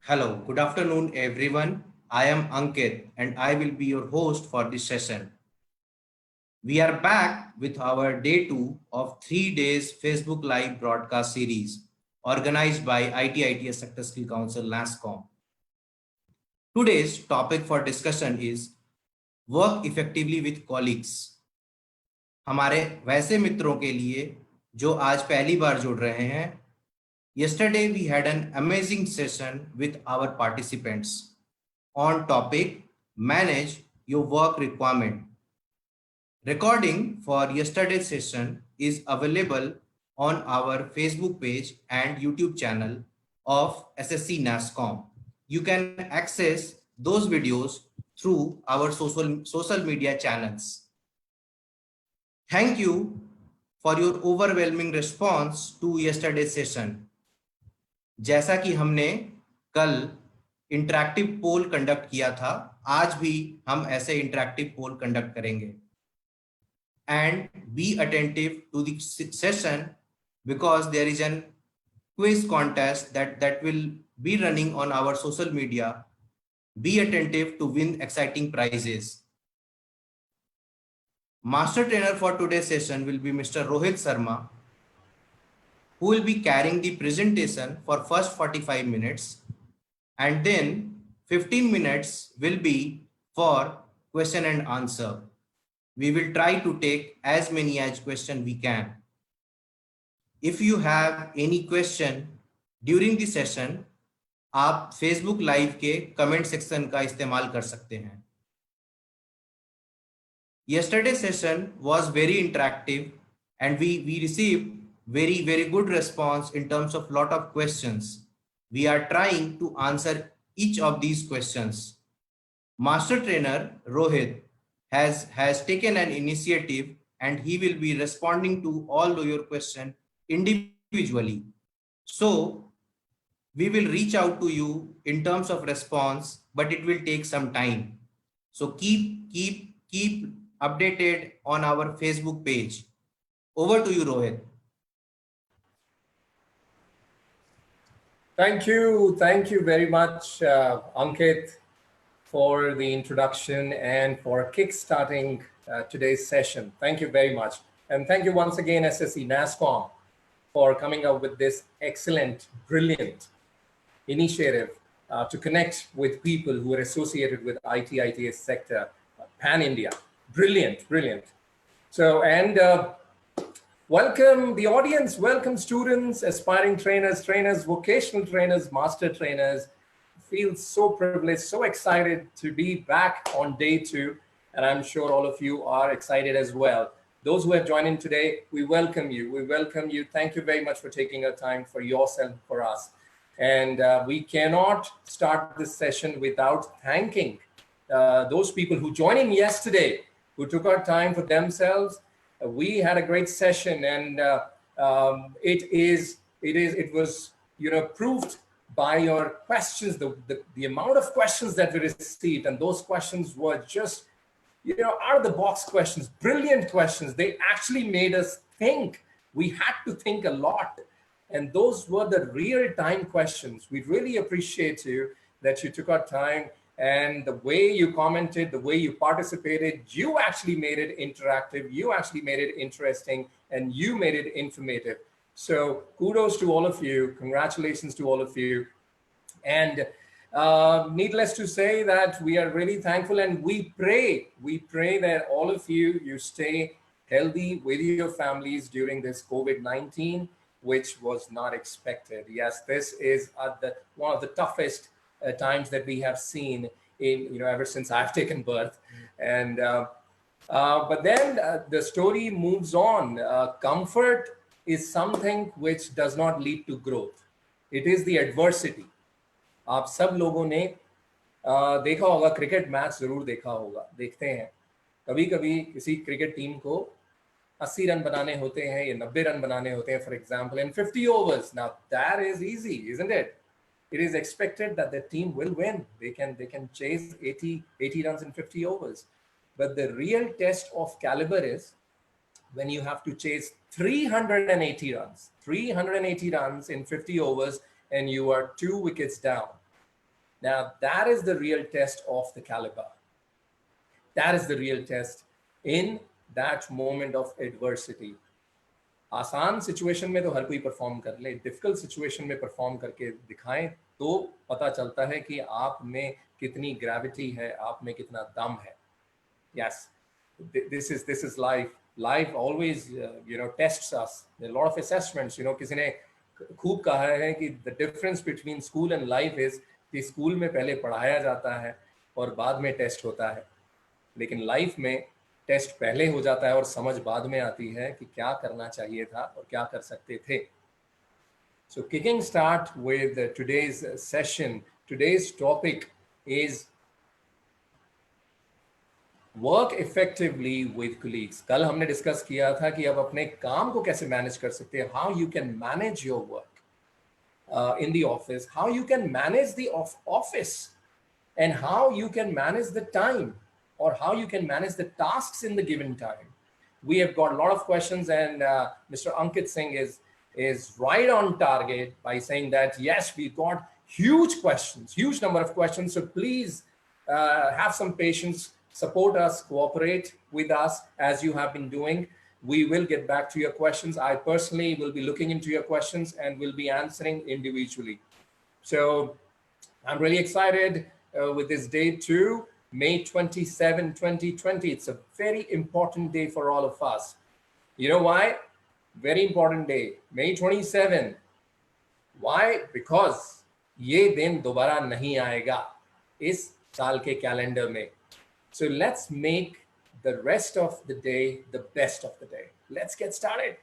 Hello, good afternoon, everyone. I am Ankit and I will be your host for this session. We are back with our day two of 3 days Facebook Live broadcast series organized by IT Sector Skill Council NASCOM. Today's topic for discussion is work effectively with colleagues. हमारे वैसे मित्रों के लिए जो आज पहली बार जुड़ रहे हैं, yesterday we had an amazing session with our participants on topic manage your work requirement. Recording for yesterday's session is available on our Facebook page and YouTube channel of SSC NASCOM. You can access those videos through our social media channels. Thank you for your overwhelming response to yesterday's session. जैसा कि हमने कल interactive पोल conduct किया था, आज भी हम ऐसे इंटरैक्टिव पोल कंडक्ट करेंगे. And be attentive to the session because there is an quiz contest that will be running on our social media. Be attentive to win exciting prizes. Master trainer for today's session will be Mr. Rohit Sharma, who will be carrying the presentation for first 45 minutes, and then 15 minutes will be for question and answer. We will try to take as many as question we can. If you have any question during the session, आप Facebook Live के comment section का इस्तेमाल कर सकते हैं. Yesterday's session was very interactive and we received very good response in terms of lot of questions. We are trying to answer each of these questions. Master trainer Rohit has taken an initiative and he will be responding to all your questions individually. So we will reach out to you in terms of response, but it will take some time. So keep updated on our Facebook page. Over to you, Rohit. Thank you very much, Ankit, for the introduction and for kickstarting today's session. Thank you very much. And thank you once again, SSC NASCOM, for coming up with this excellent, brilliant initiative to connect with people who are associated with ITS sector, pan-India. Brilliant. So, and welcome the audience, welcome students, aspiring trainers, vocational trainers, master trainers. Feel so privileged, so excited to be back on day two. And I'm sure all of you are excited as well. Those who have joined in today, we welcome you. We welcome you. Thank you very much for taking a time for yourself, for us. And we cannot start this session without thanking those people who joined in yesterday, who took our time for themselves. We had a great session, and it was proved by your questions, the amount of questions that we received, and those questions were just out of the box questions, brilliant questions. They actually made us think. We had to think a lot, and those were the real-time questions. We really appreciate you that you took our time, and the way you commented, the way you participated, you actually made it interactive, you actually made it interesting, and you made it informative. So kudos to all of you, congratulations to all of you. And needless to say that we are really thankful, and we pray that all of you stay healthy with your families during this COVID-19, which was not expected. Yes, this is one of the toughest times that we have seen in ever since I've taken birth. And but then the story moves on. Comfort is something which does not lead to growth. It is the adversity. आप सब लोगों ने देखा होगा, cricket match जरूर देखा होगा, देखते हैं कभी कभी किसी क्रिकेट टीम को 80 रन बनाने होते हैं या 90 रन बनाने होते हैं, for example in 50 overs. Now that is easy, isn't it? It is expected that the team will win. They can chase 80 runs in 50 overs. But the real test of caliber is when you have to chase 380 runs in 50 overs and you are 2 wickets down. Now, that is the real test of the caliber. That is the real test in that moment of adversity. आसान situation में तो हर कोई perform कर ले, difficult situation में perform करके दिखाएं तो पता चलता है कि आप में कितनी ग्रेविटी है, आप में कितना दम है. Yes, this is life. Life always tests us. There are a lot of assessments. किसी ने खूब कहा है कि the difference between school and life is कि स्कूल में पहले पढ़ाया जाता है और बाद में टेस्ट होता है, लेकिन लाइफ में टेस्ट पहले हो जाता है और समझ बाद में आती है कि क्या करना चाहिए था और क्या कर सकते थे. So kicking start with today's session, today's topic is work effectively with colleagues. कल हमने डिस्कस किया था कि अब अपने काम को कैसे मैनेज कर सकते हैं, how you can manage your work in the office, how you can manage the office, and how you can manage the time, or how you can manage the tasks in the given time. We have got a lot of questions, and Mr. Ankit Singh is right on target by saying that yes, we got huge questions, huge number of questions. So please have some patience, support us, cooperate with us as you have been doing. We will get back to your questions. I personally will be looking into your questions and will be answering individually. So I'm really excited with this day too. May 27, 2020. It's a very important day for all of us. You know why? Very important day. May 27. Why? Because ये दिन दोबारा नहीं आएगा इस साल के calendar में. So let's make the rest of the day the best of the day. Let's get started.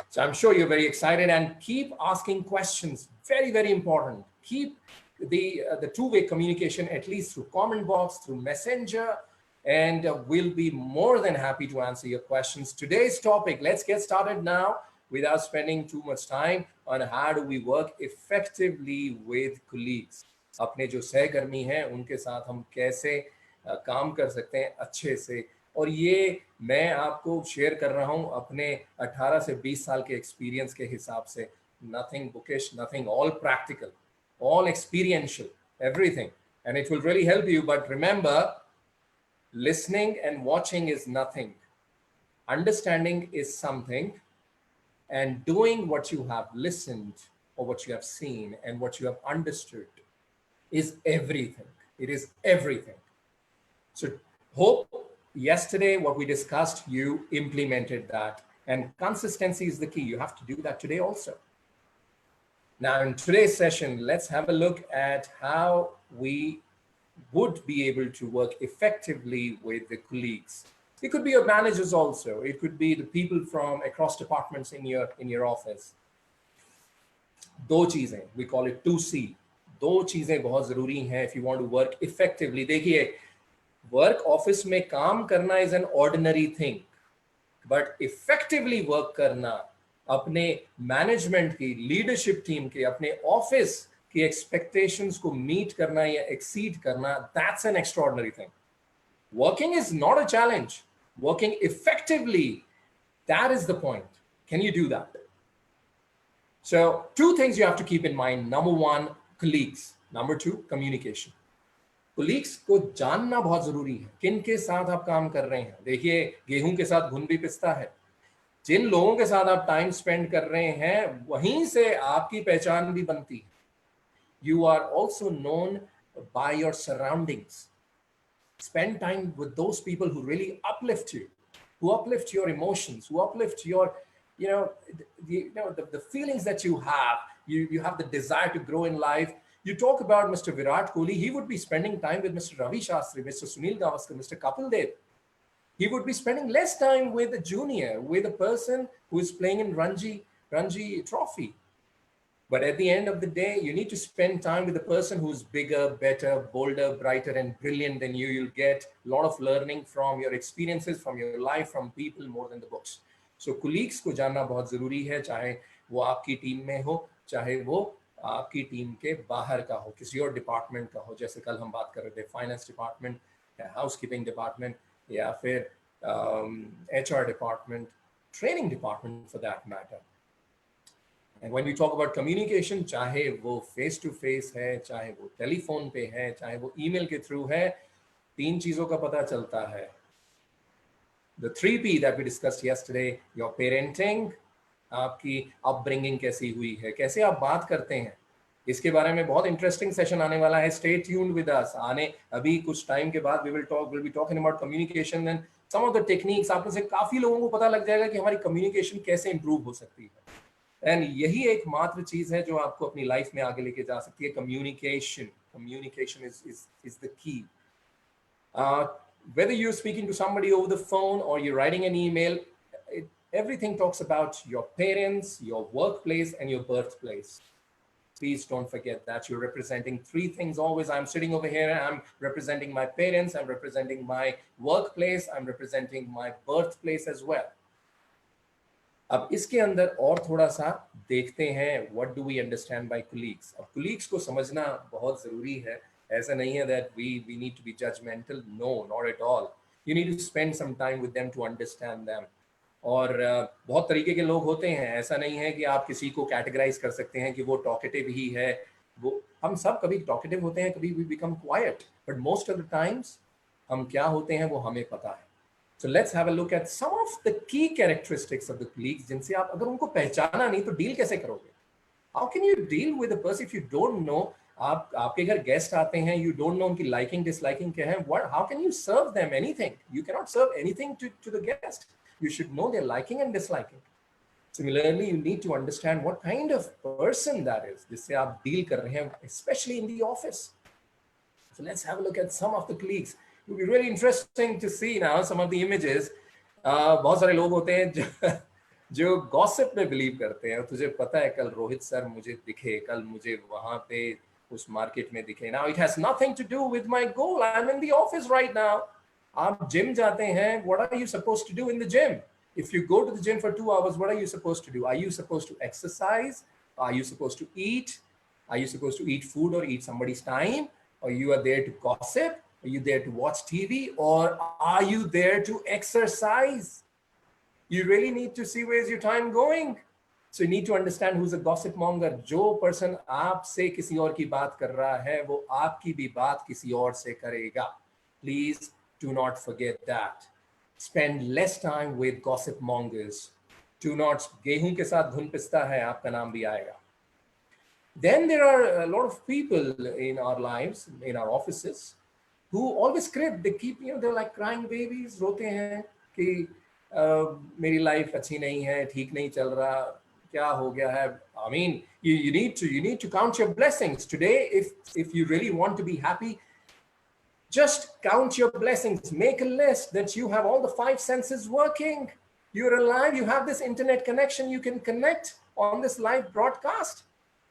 So I'm sure you're very excited, and keep asking questions. Very, very important. Keep the two-way communication, at least through comment box, through Messenger, and we'll be more than happy to answer your questions. Today's topic, let's get started now without spending too much time on how do we work effectively with colleagues. अपने जो सहकर्मी हैं उनके साथ हम कैसे काम कर सकते हैं अच्छे से. और ये मैं आपको शेयर कर रहा हूँ अपने 18 से 20 साल के एक्सपीरियंस के हिसाब से. Nothing bookish, nothing, all practical, all experiential, everything, and it will really help you. But remember, listening and watching is nothing. Understanding is something, and doing what you have listened or what you have seen and what you have understood is everything. It is everything. So hope yesterday what we discussed, you implemented that, and consistency is the key. You have to do that today also. Now, in today's session, let's have a look at how we would be able to work effectively with the colleagues. It could be your managers also. It could be the people from across departments in your office. दो चीजें, we call it 2C. दो चीजें बहुत जरूरी हैं if you want to work effectively. देखिए, work office में काम करना is an ordinary thing, but effectively work करना, अपने मैनेजमेंट की, लीडरशिप टीम के, अपने ऑफिस की एक्सपेक्टेशंस को मीट करना या एक्सीड करना, that's an extraordinary thing. Working is not a challenge. Working effectively, that is the point. Can you do that? So two things you have to keep in mind. Number one, colleagues. Number two, communication. Colleagues को जानना बहुत जरूरी है, किन के साथ आप काम कर रहे हैं. देखिए, गेहूं के साथ घुन भी पिसता है. जिन लोगों के साथ आप टाइम स्पेंड कर रहे हैं वहीं से आपकी पहचान भी बनती है. You are also known by your surroundings. Spend time with those people who really uplift you, who uplift your emotions, who uplift your the feelings that you have. You have the desire to grow in life. You talk about Mr. Virat Kohli, he would be spending time with Mr. Ravi Shastri, Mr. Sunil Gavaskar, Mr. Kapil Dev. He would be spending less time with a junior, with a person who is playing in Ranji Trophy. But at the end of the day, you need to spend time with a person who's bigger, better, bolder, brighter, and brilliant than you. You'll get a lot of learning from your experiences, from your life, from people more than the books. So colleagues को जानना बहुत जरूरी है, चाहे वो आपकी team में हो, चाहे वो आपकी टीम के बाहर का हो, किसी और डिपार्टमेंट का हो. जैसे कल हम बात कर रहे थे, फाइनेंस डिपार्टमेंट या हाउसकीपिंग डिपार्टमेंट या फिर HR department, training department for that matter. And when we talk about communication, चाहे वो face to face है, चाहे वो टेलीफोन पे है, चाहे वो ईमेल के थ्रू है, 3 चीजों का पता चलता है. The 3P that we discussed yesterday, your parenting, आपकी upbringing कैसी हुई है, कैसे आप बात करते हैं, इसके बारे में बहुत इंटरेस्टिंग सेशन आने वाला है. Stay tuned with us. आने अभी कुछ टाइम के बाद we'll be talking about communication and some of the techniques. आप में से काफी लोगों को पता लग जाएगा कि हमारी कम्युनिकेशन कैसे इंप्रूव हो सकती है. एंड यही एकमात्र चीज है जो आपको अपनी लाइफ में आगे लेके जा सकती है. Communication is the key. Whether you're speaking to somebody over the phone or you're writing an email, everything talks about your parents, your workplace, and your birthplace. Please don't forget that you're representing 3 things always. I'm sitting over here, I'm representing my parents, I'm representing my workplace, I'm representing my birthplace as well. अब इसके अंदर और थोड़ा सा देखते हैं, what do we understand by colleagues. अब colleagues को समझना बहुत ज़रूरी है. ऐसा नहीं है that we need to be judgmental. No, not at all. You need to spend some time with them to understand them. और बहुत तरीके के लोग होते हैं. ऐसा नहीं है कि आप किसी को कैटेगराइज कर सकते हैं कि वो टॉकेटिव ही है. वो हम सब कभी टॉकेटिव होते हैं, कभी we become quiet. But most of the times हम क्या होते हैं वो हमें पता है. So let's have a look at some of the key characteristics of the colleagues जिनसे आप अगर उनको पहचाना नहीं तो डील कैसे करोगे? How can you deal with a person if you don't know? आपके घर गेस्ट आते हैं, you don't know उनकी liking disliking क्या है? How can you serve them anything? You cannot serve anything to the guest. You should know their liking and disliking. Similarly, you need to understand what kind of person that is जिससे आप deal कर रहे हैं, especially in the office. So let's have a look at some of the colleagues. It will be really interesting to see now some of the images. बहुत सारे लोग होते हैं जो गॉसिप में बिलीव करते हैं. तुझे पता है कल रोहित सर मुझे दिखे, कल मुझे वहां पे उस मार्केट में दिखे. Now it has nothing to do with my goal. I'm in the office right now. आप जिम जाते हैं, what are you supposed to do in the gym? If you go to the gym for 2 hours, what are you supposed to do? Are you supposed to exercise? Are you supposed to eat? Are you supposed to eat food or eat somebody's time? Or you are there to gossip? Are you there to watch TV? Or are you there to exercise? You really need to see where's your time going. So you need to understand who's a gossip monger. जो person आपसे किसी और की बात कर रहा है, वो आपकी भी बात किसी और से करेगा. Please do not forget that. Spend less time with gossip mongers. Do not, गेहूं के साथ धुन पिसता है, आपका नाम भी आएगा. Then there are a lot of people in our lives, in our offices, who always crib. They keep, they're like crying babies. रोते हैं कि मेरी लाइफ अच्छी नहीं है, ठीक नहीं चल रहा, क्या हो गया है. I mean, you need to count your blessings today. If you really want to be happy, just count your blessings. Make a list that you have all the 5 senses working. You're alive. You have this internet connection. You can connect on this live broadcast.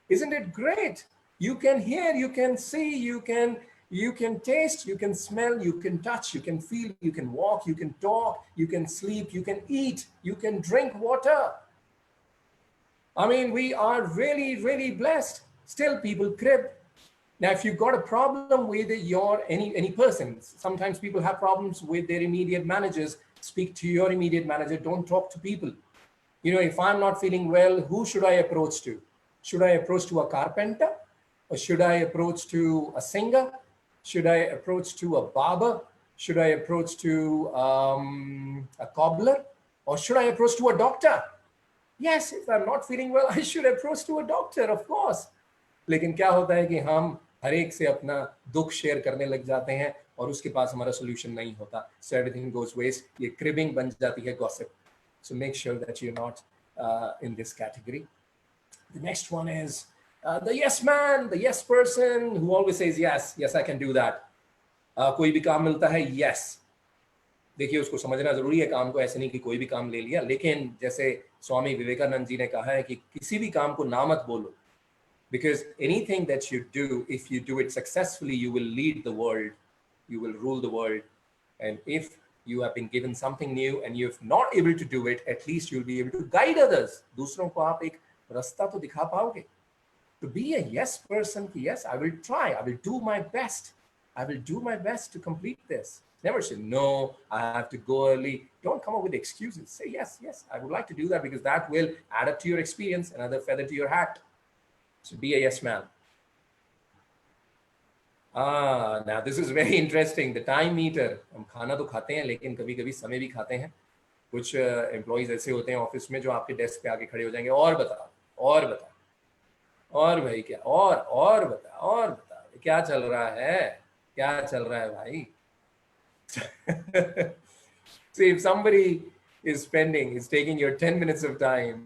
Isn't it great? You can hear, you can see, you can taste, you can smell, you can touch, you can feel, you can walk, you can talk, you can sleep, you can eat, you can drink water. I mean, we are really, really blessed. Still people crib. Now, if you've got a problem with any person, sometimes people have problems with their immediate managers. Speak to your immediate manager. Don't talk to people. If I'm not feeling well, who should I approach to? Should I approach to a carpenter? Or should I approach to a singer? Should I approach to a barber? Should I approach to a cobbler? Or should I approach to a doctor? Yes, if I'm not feeling well, I should approach to a doctor, of course. लेकिन क्या होता है कि हम हर एक से अपना दुख शेयर करने लग जाते हैं और उसके पास हमारा solution नहीं होता. So everything goes waste. ये cribbing बन जाती है gossip. So make sure that you're not in this category. The next one is the yes man, the yes person who always says yes, I can do that. कोई भी काम मिलता है, yes. देखिए, उसको समझना जरूरी है काम को. ऐसे नहीं कि कोई भी काम ले लिया. लेकिन जैसे स्वामी विवेकानंद जी ने कहा है कि किसी भी काम को ना मत बोलो. Because anything that you do, if you do it successfully, you will lead the world, you will rule the world. And if you have been given something new and you're not able to do it, at least you'll be able to guide others. दूसरों को आप एक रास्ता तो दिखा पाओगे. To be a yes person, yes, I will try, I will do my best. I will do my best to complete this. Never say no, I have to go early. Don't come up with excuses. Say yes, yes, I would like to do that, because that will add up to your experience, another feather to your hat. So be a yes man. Now this is very interesting. The time meter. हम खाना तो खाते हैं, लेकिन कभी कभी समय भी खाते हैं. कुछ एम्प्लॉइज ऐसे होते हैं ऑफिस में जो आपके डेस्क पे आके खड़े हो जाएंगे, और बता, और बता, और भाई क्या, और बता, और बता, क्या चल रहा है, क्या चल रहा है भाई. See, if somebody is taking your 10 minutes of time,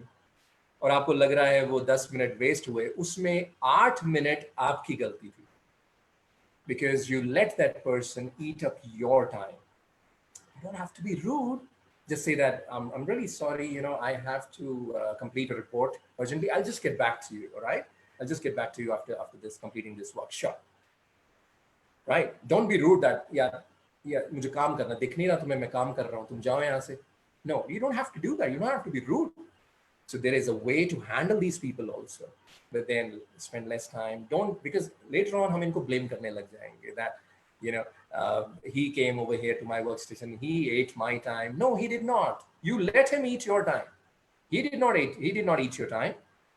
और आपको लग रहा है वो 10 मिनट वेस्ट हुए, उसमें 8 मिनट आपकी गलती थी, because you let that person eat up your time. You don't have to be rude. Just say that, I'm really sorry, I have to complete a report urgently. I'll just get back to you, all right? I'll just get back to you after this, completing this workshop. Right? Don't be rude that, yeah, मुझे काम करना, दिख नहीं रहा तुम्हें मैं काम कर रहा हूँ, तुम जाओ यहाँ से. No, you don't have to do that. You don't have to be rude. So there is a way to handle these people also, but then spend less time. Don't, because later on हम इनको blame करने लग जाएंगे that, he came over here to my workstation, he ate my time. No, he did not. You let him eat your time. He did not eat your time.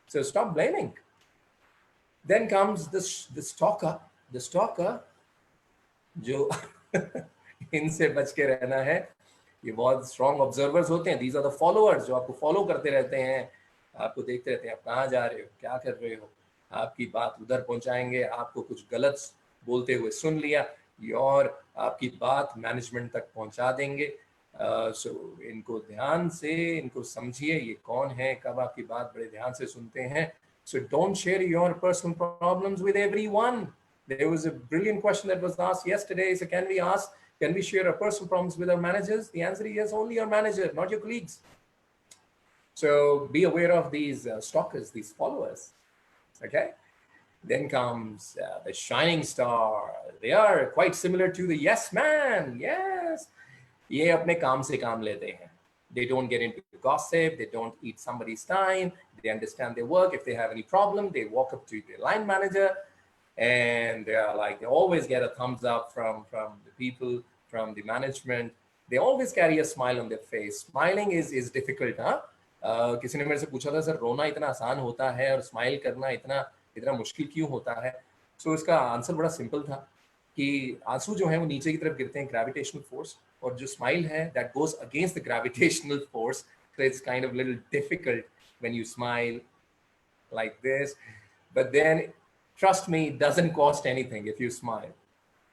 So stop blaming. Then comes the stalker. The stalker, जो इनसे बच के रहना है. ये बहुत strong observers होते हैं. दीज आर द फॉलोअर्स, जो आपको फॉलो करते रहते हैं, आपको देखते रहते हैं आप कहाँ जा रहे हो, क्या कर रहे हो, आपकी बात उधर पहुंचाएंगे, आपको कुछ गलत बोलते हुए सुन लिया, और आपकी बात मैनेजमेंट तक पहुंचा देंगे. सो इनको ध्यान से, इनको समझिए, ये कौन है, कब आपकी बात बड़े ध्यान से सुनते हैं. So don't share your personal problems with everyone. There was a brilliant question that was asked yesterday. So can we share our personal problems with our managers? The answer is yes, only your manager, not your colleagues. So be aware of these stalkers, these followers. Okay. Then comes the shining star. They are quite similar to the yes man. Yes. ये अपने काम से काम लेते हैं. They don't get into gossip. They don't eat somebody's time. They understand their work. If they have any problem, they walk up to their line manager, and they are like, they always get a thumbs up from the people, from the management. They always carry a smile on their face. Smiling is difficult, huh? किसी ने मेरे से पूछा था, sir रोना इतना आसान होता है और स्माइल करना इतना मुश्किल क्यों होता है. सो इसका आंसर बड़ा सिंपल था कि आंसू जो है वो नीचे की तरफ गिरते हैं, ग्रेविटेशनल फोर्स, और जो स्माइल है that goes against the gravitational force. So it's kind of little difficult when you smile like this. But then trust me, it doesn't cost anything if you smile,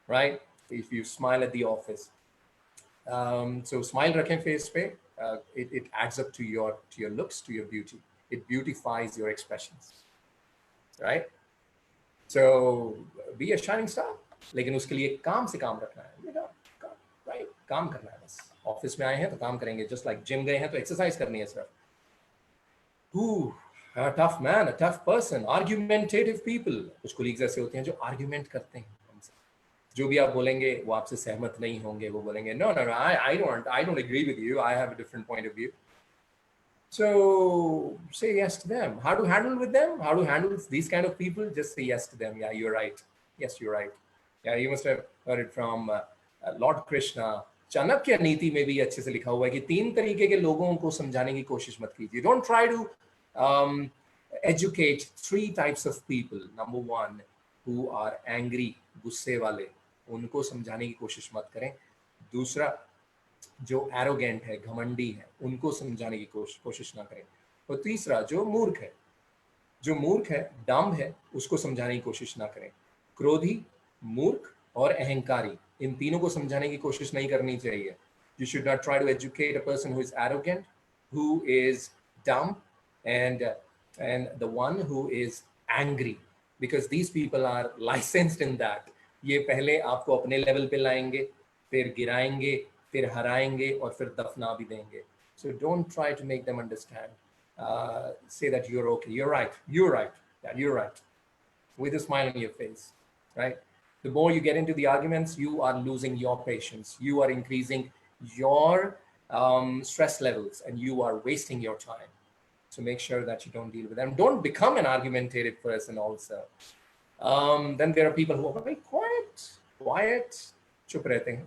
right? If you smile at the office. So smile rakhein face pe. It adds up to your looks, to your beauty. It beautifies your expressions, right? So be a shining star. लेकिन उसके लिए काम से काम रखना है, right? काम करना है बस. ऑफिस में आए हैं तो काम करेंगे, just like जिम गए हैं तो एक्सरसाइज करनी है सिर्फ. A tough man, a tough person, argumentative people. कुछ colleagues ऐसे होते हैं जो argument करते हैं हमसे. जो भी आप बोलेंगे वो आपसे सहमत नहीं होंगे. वो बोलेंगे no, I don't agree with you. I have a different point of view. So say yes to them. How to handle with them? How to handle these kind of people? Just say yes to them. Yeah, you're right. Yes, you're right. Yeah, you must have heard it from Lord Krishna. Chanakya नीति में भी अच्छे से लिखा हुआ है कि 3 तरीके के लोगों को समझाने की कोशिश मत कीजिए. Don't try to educate 3 types of people. Number 1, who are angry, गुस्से वाले, उनको समझाने की कोशिश मत करें. दूसरा, जो arrogant है, घमंडी है, उनको समझाने की कोशिश ना करें. और तीसरा, जो मूर्ख है, dumb है, उसको समझाने की कोशिश ना करें. क्रोधी, मूर्ख और अहंकारी, इन तीनों को समझाने की कोशिश नहीं करनी चाहिए. You should not try to educate a person who is arrogant, who is dumb, and the one who is angry, because these people are licensed in that. ये पहले आपको अपने लेवल पे लाएंगे, फिर गिराएंगे, फिर हराएंगे और फिर दफना भी देंगे. So don't try to make them understand. Say that you're okay, you're right, yeah, you're right, with a smile on your face, right? The more you get into the arguments, you are losing your patience, you are increasing your stress levels, and you are wasting your time. So make sure that you don't deal with them. Don't become an argumentative person also. Then there are people who are very quiet, chup rehte hain.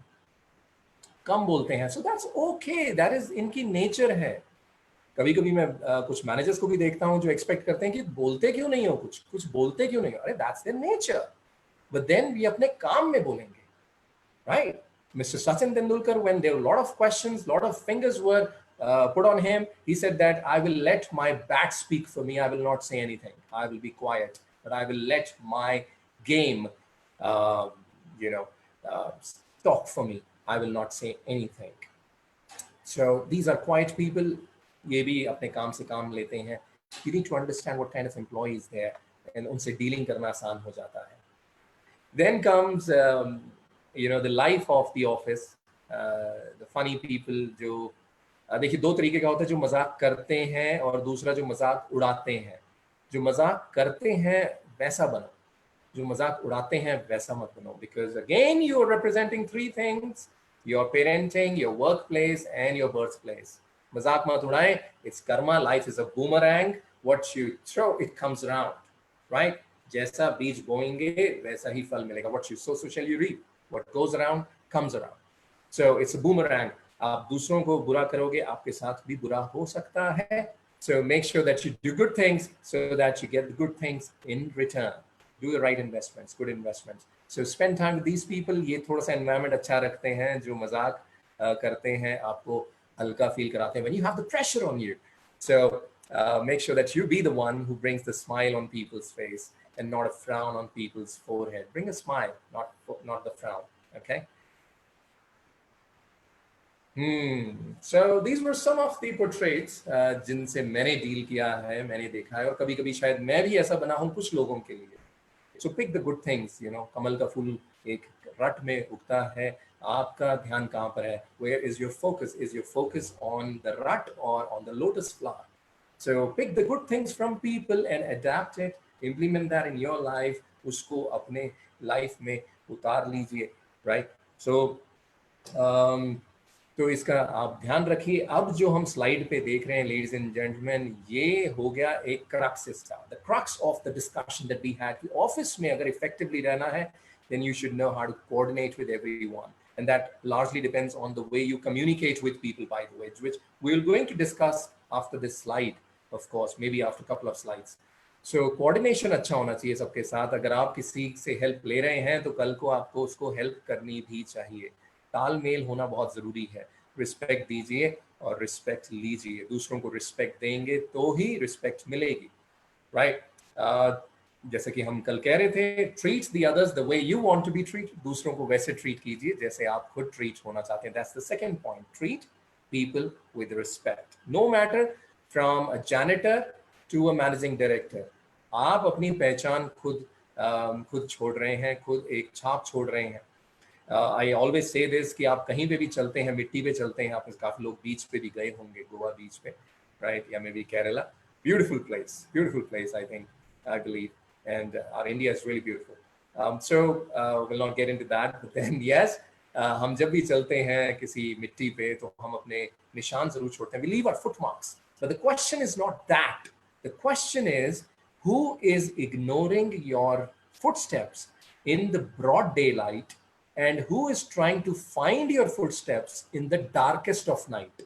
कम बोलते हैं, so that's okay, that is इनकी nature है। कभी कभी मैं कुछ managers को भी देखता हूँ जो एक्सपेक्ट करते हैं कि बोलते क्यों नहीं हो, कुछ कुछ बोलते क्यों नहीं हो, अरे that's their nature, but then भी अपने काम में बोलेंगे, right? Mr. Sachin Tendulkar, when there were a lot of questions, a lot of fingers were put on him, he said that I will let my bat speak for me. I will not say anything. I will be quiet, but I will let my game, uh, you know, talk for me. I will not say anything. So these are quiet people. ये भी अपने काम से काम लेते हैं. You need to understand what kind of employees there, and उनसे dealing करना आसान हो जाता है. Then comes the life of the office, the funny people. जो देखिए दो तरीके का होता है, जो मजाक करते हैं और दूसरा जो मजाक उड़ाते हैं. जो मजाक करते हैं वैसा बनो, जो मजाक उड़ाते हैं वैसा मत बनो, because again you are representing three things: your parenting, your workplace, and your birthplace. मजाक मत उड़ाएं. It's karma. Life is a boomerang. What you throw, it comes around, right? जैसा बीज बोएंगे वैसा ही फल मिलेगा. What you sow, so shall you reap. What goes around comes around. So it's a boomerang. आप दूसरों को बुरा करोगे, आपके साथ भी बुरा हो सकता है. So make sure that you do good things so that you get the good things in return. Do the right investments, good investments. So spend time with these people. ये थोड़ा सा environment अच्छा रखते हैं, जो मजाक करते हैं, आपको हल्का फील कराते हैं when you have the pressure on you. So make sure that you be the one who brings the smile on people's face and not a frown on people's forehead. Bring a smile, not the frown. Okay. So these were some of the portraits जिनसे मैंने deal किया है, मैंने देखा है, और कभी कभी शायद मैं भी ऐसा बना हूँ कुछ लोगों के लिए. So pick the good things. कमल का फूल एक रट में उगता है. आपका ध्यान कहाँ पर है? Where is your focus? Is your focus on the rut or on the lotus flower? So pick the good things from people and adapt it. Implement that in your life. उसको अपने life में उतार लीजिए, right? So तो इसका आप ध्यान रखिए. अब जो हम स्लाइड पे देख रहे हैं, लेडीज एंड जेंटलमैन, ये हो गया एक क्रक्स इसका, the crux of the discussion that we had. Office में अगर इफेक्टिवली रहना है, then you should know how to coordinate with everyone, and that largely depends on the way you communicate with people, by the way, which we're going to discuss after this slide, of course, maybe after a couple of slides. So coordination अच्छा होना चाहिए सबके साथ. अगर आप किसी से help ले रहे हैं तो कल को आपको उसको हेल्प करनी भी चाहिए. तालमेल होना बहुत जरूरी है. रिस्पेक्ट दीजिए और रिस्पेक्ट लीजिए. दूसरों को रिस्पेक्ट देंगे तो ही रिस्पेक्ट मिलेगी, राइट? जैसे कि हम कल कह रहे थे, treat the others the way you want to be treat. दूसरों को वैसे ट्रीट कीजिए जैसे आप खुद ट्रीट होना चाहते हैं. That's the second point. Treat people with respect, no matter from a janitor to a managing director. आप अपनी पहचान खुद छोड़ रहे हैं, खुद एक छाप छोड़ रहे हैं. आई ऑलवेज से दिस कि आप कहीं पे भी चलते हैं, मिट्टी पे चलते हैं. आप काफ़ी लोग बीच पे भी गए होंगे, गोवा बीच पे, राइट, या maybe Kerala. Beautiful place, I think, I believe, and our India is really beautiful. So will not get into that, but then yes, हम जब भी चलते हैं किसी मिट्टी पे तो हम अपने निशान जरूर छोड़ते हैं. We leave our foot marks, but the question is not that. The question is who is ignoring your footsteps in the broad daylight and who is trying to find your footsteps in the darkest of night.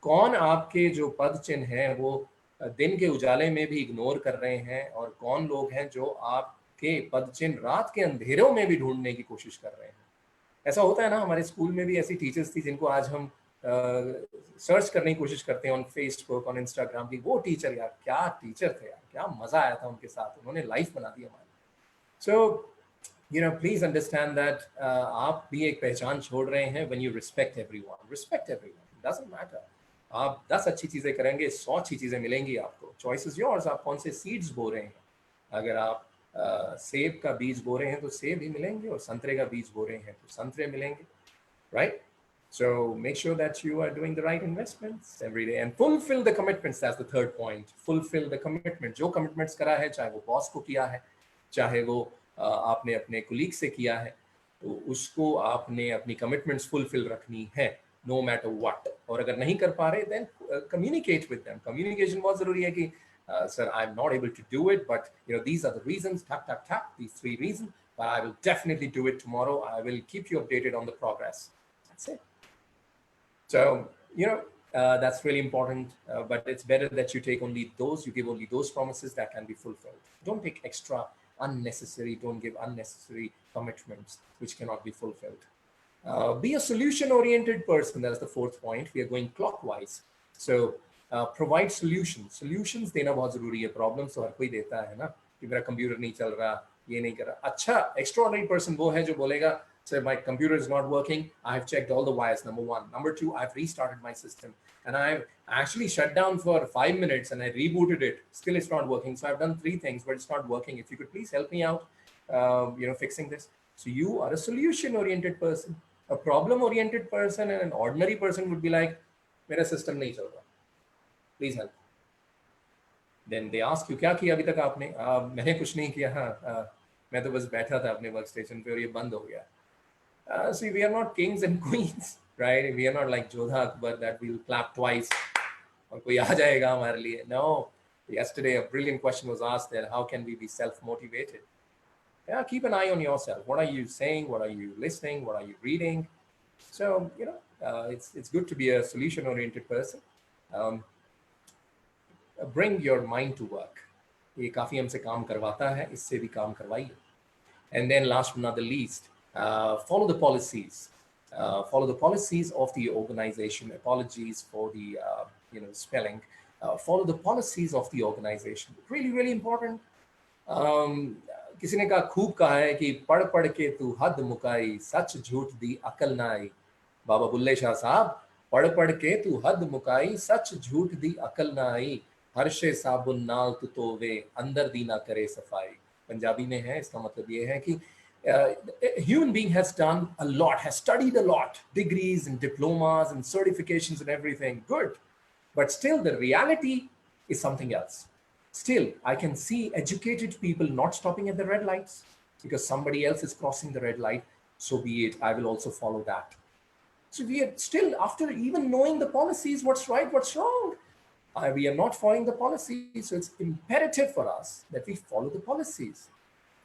कौन आपके जो पद चिन्ह हैं वो दिन के उजाले में भी इग्नोर कर रहे हैं, और कौन लोग हैं जो आपके पद चिन्ह रात के अंधेरों में भी ढूंढने की कोशिश कर रहे हैं. ऐसा होता है ना, हमारे स्कूल में भी ऐसी टीचर्स थी जिनको आज हम सर्च करने की कोशिश करते हैं ऑन फेसबुक, ऑन इंस्टाग्राम की. वो टीचर यार क्या टीचर थे यार, क्या मजा आया था उनके साथ, उन्होंने लाइफ बना दी हमारी. सो प्लीज अंडरस्टैंड दैट आप भी एक पहचान छोड़ रहे हैं. When you respect everyone, doesn't matter. आप 10 अच्छी चीजें करेंगे, 100 अच्छी चीजें मिलेंगी आपको. Choice is yours. आप कौन से सीड्स बो रहे हैं. अगर आप सेब का बीज बो रहे हैं तो सेब ही मिलेंगे, और संतरे का बीज बो रहे हैं तो संतरे मिलेंगे, right? So make sure that you are doing the right investments every day and fulfill the commitments. That's the third point. Fulfill the commitment. जो commitments करा है, चाहे वो बॉस को किया है, चाहे वो आपने अपने कुलीग से किया है, तो उसको आपने अपनी commitments fulfill रखनी है, no matter what. और अगर नहीं कर पा रहे, then communicate with them. Communication बहुत जरूरी है कि sir, I'm not able to do it, but these are the reasons. Tap. These 3 reasons. But I will definitely do it tomorrow. I will keep you updated on the progress. That's it. So, that's really important, but it's better that you take only those, you give only those promises that can be fulfilled. Don't take extra unnecessary, don't give unnecessary commitments which cannot be fulfilled. Be a solution oriented person. That's the fourth point. We are going clockwise. So provide solutions देना बहुत जरूरी है. Problems तो हर कोई देता है ना कि मेरा कंप्यूटर नहीं चल रहा, ये नहीं कर रहा. अच्छा, extraordinary person वो है जो बोलेगा, say my computer is not working, I have checked all the wires, number one. Number two, I've restarted my system and I've actually shut down for 5 minutes and I rebooted it. Still it's not working. So I've done 3 things, but it's not working. If you could please help me out, fixing this. So you are a solution oriented person. A problem oriented person and an ordinary person would be like, मेरा system नहीं चल रहा, please help. Then they ask you, क्या किया अभी तक आपने? मैंने कुछ नहीं किया, मैं तो बस बैठा था अपने वर्कस्टेशन पे और ये बंद हो गया. See, we are not kings and queens, right? We are not like Jodha Akbar that we'll clap twice और कोई आ जाएगा हमारे लिए. No. Yesterday a brilliant question was asked that how can we be self-motivated? Yeah, keep an eye on yourself. What are you saying? What are you listening? What are you reading? So, it's good to be a solution-oriented person. Bring your mind to work. ये काफी हमसे काम करवाता है, इससे भी काम करवाइए. And then last but not the least, follow the policies. Follow the policies of the organization. Apologies for the spelling. Follow the policies of the organization. Really, really important. किसी ने कहा खूब कहा है कि पढ़ पढ़ के तू हद मुकाई, सच झूठ दी अकल ना आई. बाबा बुल्ले शाह साहब, पढ़ पढ़ के तू हद मुकाई, सच झूठ दी अकल ना आई, हर्षे साबुन नाल तू तोवे, अंदर दी ना करे सफाई. पंजाबी में है, इसका मतलब ये है कि a human being has done a lot, has studied a lot, degrees and diplomas and certifications and everything, good. But still the reality is something else. Still, I can see educated people not stopping at the red lights because somebody else is crossing the red light. So be it, I will also follow that. So we are still, after even knowing the policies, what's right, what's wrong, we are not following the policies. So it's imperative for us that we follow the policies.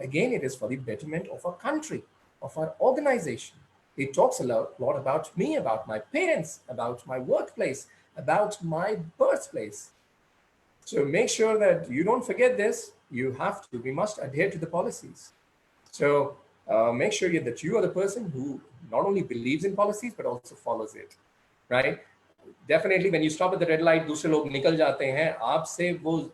Again, it is for the betterment of our country, of our organization. It talks a lot about me, about my parents, about my workplace, about my birthplace. So make sure that you don't forget this. We must adhere to the policies. So make sure that you are the person who not only believes in policies, but also follows it, right? Definitely when you stop at the red light, दूसरे लोग निकल जाते हैं, आपसे वो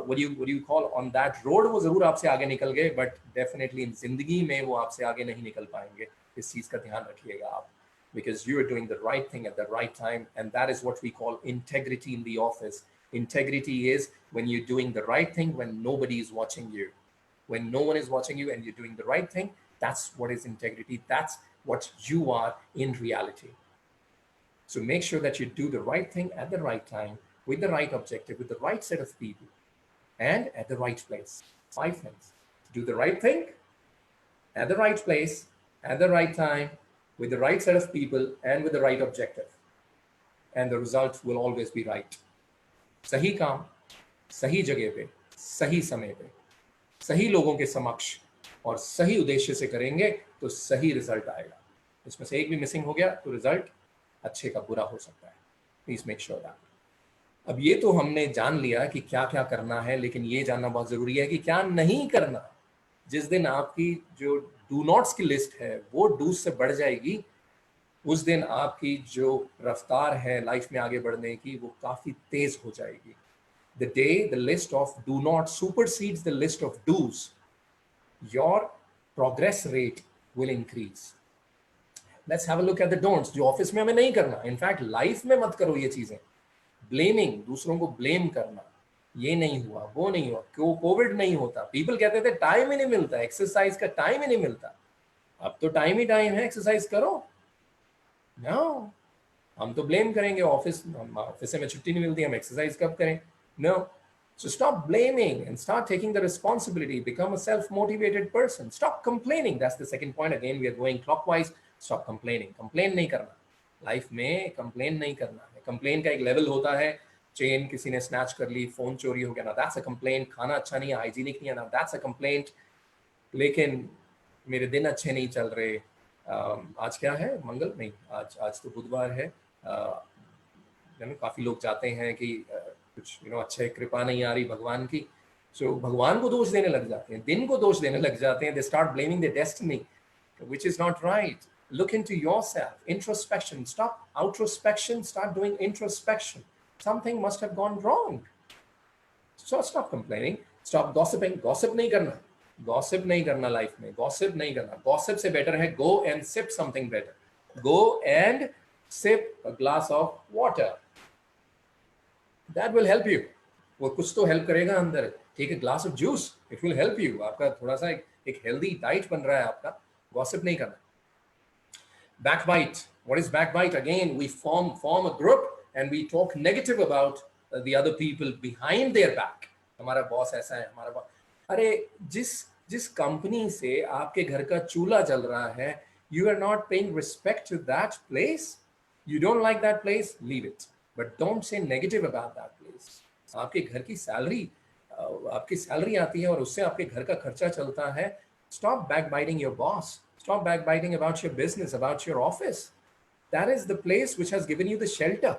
what do you call on that road, वो जरूर आपसे आगे निकल गए, but definitely in जिंदगी में वो आपसे आगे नहीं निकल पाएंगे. इस चीज का ध्यान रखिएगा आप, because you are doing the right thing at the right time, and that is what we call integrity in the office. Integrity is when you're doing the right thing when nobody is watching you. When no one is watching you and you're doing the right thing, that's what is integrity. That's what you are in reality. So make sure that you do the right thing at the right time, with the right objective, with the right set of people, and at the right place. 5 things. Do the right thing, at the right place, at the right time, with the right set of people, and with the right objective. And the result will always be right. सही काम, सही जगह पे, सही समय पे, सही लोगों के समक्ष और सही उद्देश्य से करेंगे तो सही रिजल्ट आएगा. इसमें से एक भी मिसिंग हो गया तो रिजल्ट अच्छे का बुरा हो सकता है. Please make sure that. अब ये तो हमने जान लिया कि क्या क्या करना है, लेकिन ये जानना बहुत जरूरी है कि क्या नहीं करना. जिस दिन आपकी जो डू नॉट्स की लिस्ट है वो डूज से बढ़ जाएगी, उस दिन आपकी जो रफ्तार है लाइफ में आगे बढ़ने की वो काफी तेज हो जाएगी. The day the list of do not supersedes the list of do's, your progress rate will increase. Let's have a look at the don'ts. जो ऑफिस में हमें नहीं करना, इनफैक्ट लाइफ में मत करो ये चीजें. ब्लेमिंग, दूसरों को ब्लेम करना, ये नहीं हुआ, वो नहीं हुआ, क्यों कोविड नहीं होता. पीपल कहते थे टाइम ही नहीं मिलता, एक्सरसाइज का टाइम ही नहीं मिलता. अब तो टाइम ही टाइम है, एक्सरसाइज करो. नो, हम तो ब्लेम करेंगे ऑफिस से में छुट्टी नहीं मिलती, हम एक्सरसाइज कब करें. No. So stop blaming and start taking the responsibility. Become a self-motivated person. Stop complaining. That's the second point. Again, we are going clockwise. Stop complaining. Complain नहीं करना. लाइफ में कंप्लेन नहीं करना है. कंप्लेन का एक लेवल होता है. चेन किसी ने स्नैच कर ली, फोन चोरी हो गया ना, दैट्स अ कंप्लेंट. खाना अच्छा नहीं है, हाइजीनिक नहीं है ना, दैट्स अ कंप्लेंट. लेकिन मेरे दिन अच्छे नहीं चल रहे, आज क्या है, मंगल नहीं, आज तो बुधवार है, काफी लोग चाहते हैं कि कुछ अच्छे कृपा नहीं आ रही भगवान की, सो भगवान को दोष देने लग जाते हैं, दिन को दोष देने लग जाते हैं. They start blaming the destiny, which is not right. Look into yourself. Introspection. Stop outrospection. Start doing introspection. Something must have gone wrong. So stop complaining. Stop gossiping. Gossip नहीं करना. Gossip नहीं करना life में. Gossip नहीं करना. Gossip से better है go and sip something better. Go and sip a glass of water. That will help you. वो कुछ तो help करेगा अंदर. Take a glass of juice. It will help you. आपका थोड़ा सा एक healthy diet बन रहा है आपका. Gossip नहीं करना. Backbite. What is backbite? Again, we form a group and we talk negative about the other people behind their back. हमारा बॉस ऐसा है, हमारा बॉस. अरे जिस कंपनी से आपके घर का चूल्हा जल रहा है, you are not paying respect to that place. You don't like that place, leave it. But don't say negative about that place. आपके घर की आपकी सैलरी आती है और उससे आपके घर का खर्चा चलता है. Stop backbiting your boss. Stop backbiting about your business, about your office. That is the place which has given you the shelter.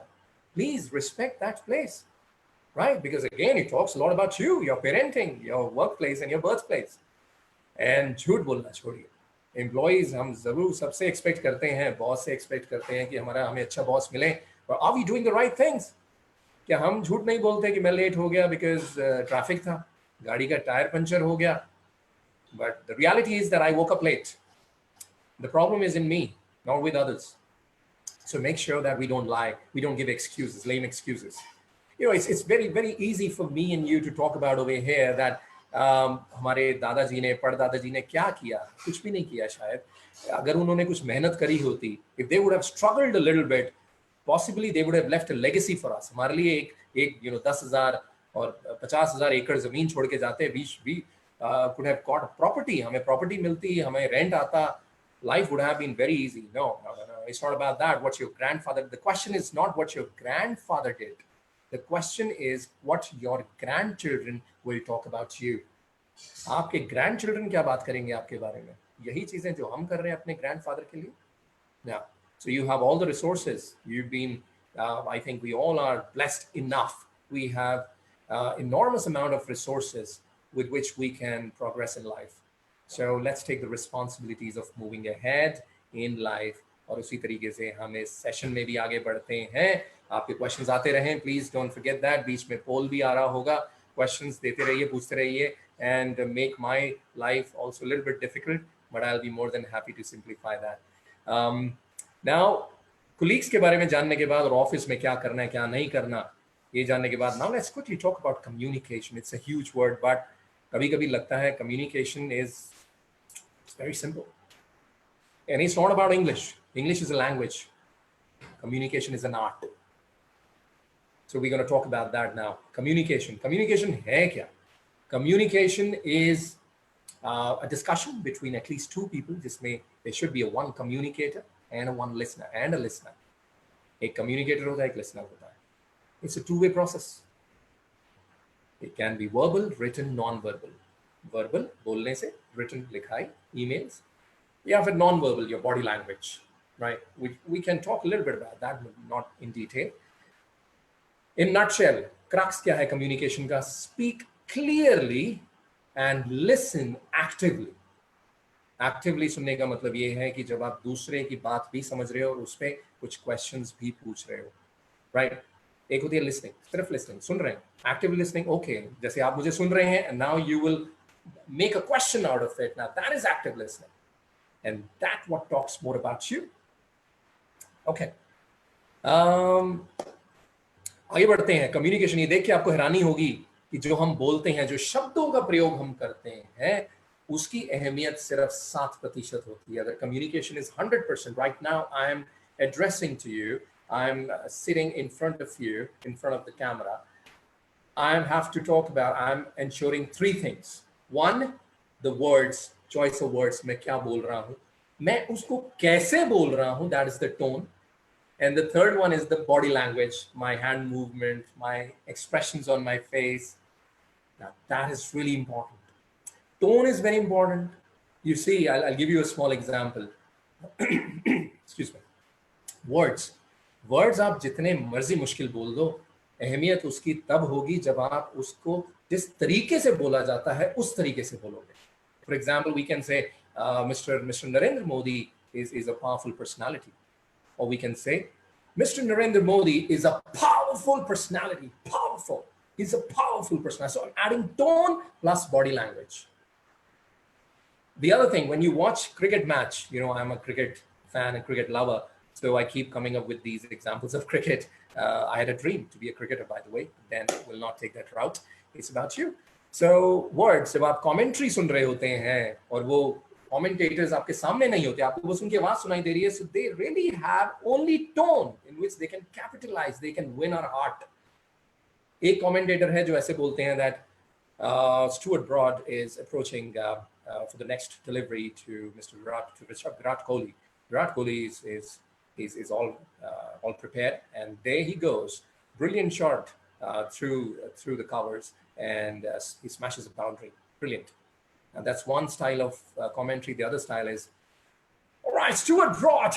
Please respect that place, right? Because again, it talks a lot about you, your parenting, your workplace, and your birthplace. And झूठ बोलना छोड़िए. Employees हम जरूर सबसे expect करते हैं, boss से expect करते हैं कि हमें अच्छा boss मिले. But are we doing the right things? क्या हम झूठ नहीं बोलते कि मैं लेट हो गया because traffic था, गाड़ी का टायर पंचर हो गया? But the reality is that I woke up late. The problem is in me, not with others. So make sure that we don't lie. We don't give excuses, lame excuses. It's very, very easy for me and you to talk about over here that हमारे दादाजी ने, परदादाजी ने क्या किया? कुछ भी नहीं किया शायद. अगर उन्होंने कुछ मेहनत करी होती, if they would have struggled a little bit, possibly they would have left a legacy for us. हमारे लिए एक 10,000 और 50,000 एकड़ जमीन छोड़ के जाते, we could have got a property. हमें property मिलती, हमें rent आता. Life would have been very easy. No. It's not about that. The question is not what your grandfather did. The question is what your grandchildren will talk about you. आपके grandchildren क्या बात करेंगे आपके बारे में? यही चीजें जो हम कर रहे हैं अपने grandfather के लिए. Now, so you have all the resources. You've been, I think we all are blessed enough. We have enormous amount of resources with which we can progress in life. So let's take the responsibilities of moving ahead in life. और उसी तरीके से हम इस session में भी आगे बढ़ते हैं. आपके क्वेश्चंस आते रहें, प्लीज डोंट फॉरगेट दैट. बीच में पोल भी आ रहा होगा, क्वेश्चंस देते रहिए, पूछते रहिए, and make my life also a little bit difficult, but I will be more than happy to simplify that. Now colleagues के बारे में जानने के बाद और ऑफिस में क्या करना है क्या नहीं करना ये जानने के बाद, now let's quickly talk about communication. It's a huge word, but कभी कभी लगता है communication is very simple. And it's not about English. English is a language. Communication is an art. So we're going to talk about that now. Communication. Communication hai kya? Communication is a discussion between at least two people. Jisme there should be a one communicator and a one listener and a listener. Ek communicator hota hai, ek listener hota hai. It's a two-way process. It can be verbal, written, non-verbal. Verbal, बोलने से, written, लिखाई, emails, या फिर non-verbal, your body language, right? We can talk a little bit about that, but not in detail. In nutshell, crux क्या है communication का? Speak clearly and listen actively. Actively सुनने का मतलब ये है कि जब आप दूसरे की बात भी समझ रहे हो और उस पर कुछ questions भी पूछ रहे हो, right? एक होती है listening, सिर्फ listening, सुन रहे हैं. Active listening, okay, जैसे आप मुझे सुन रहे हैं, and now you will make a question out of it. Now that is active listening, and that what talks more about you. Okay. आगे बढ़ते हैं. कम्युनिकेशन, ये देख के आपको हैरानी होगी कि जो हम बोलते हैं, जो शब्दों का प्रयोग हम करते हैं, उसकी अहमियत सिर्फ 7% होती है. अगर communication is 100%, right now I am addressing to you, I am sitting in front of you, in front of the camera, I have to talk about, I am ensuring 3 things. One, the words, choice of words, मैं क्या बोल रहा हूँ, मैं उसको कैसे बोल रहा हूँ, that is the tone. And the third one is the body language, my hand movement, my expressions on my face. Now that is really important. Tone is very important. You see, I'll give you a small example. Excuse me. Words. Words आप जितने मर्जी मुश्किल बोल दो, अहमियत उसकी तब होगी जब आप उसको जिस तरीके से बोला जाता है उस तरीके से बोलोगे. For example, we can say Mr. Narendra Modi is a powerful personality. Or we can say Mr. Narendra Modi is a powerful personality. Powerful. He's a powerful personality. So I'm adding tone plus body language. The other thing, when you watch cricket match, I'm a cricket fan and cricket lover, so I keep coming up with these examples of cricket. I had a dream to be a cricketer, by the way, then will not take that route. It's about you. So words, जब आप commentary सुन रहे होते हैं और वो commentators आपके सामने नहीं होते, आपको बस उनकी आवाज सुनाई दे रही है, so they really have only tone in which they can capitalize, they can win our heart. एक commentator है जो ऐसे बोलते हैं that Stuart Broad is approaching for the next delivery to Mr. Virat Kohli. Virat Kohli is all prepared, and there he goes, brilliant shot through the covers, and he smashes a boundary. Brilliant. And that's one style of commentary. The other style is, all right, Stuart Broad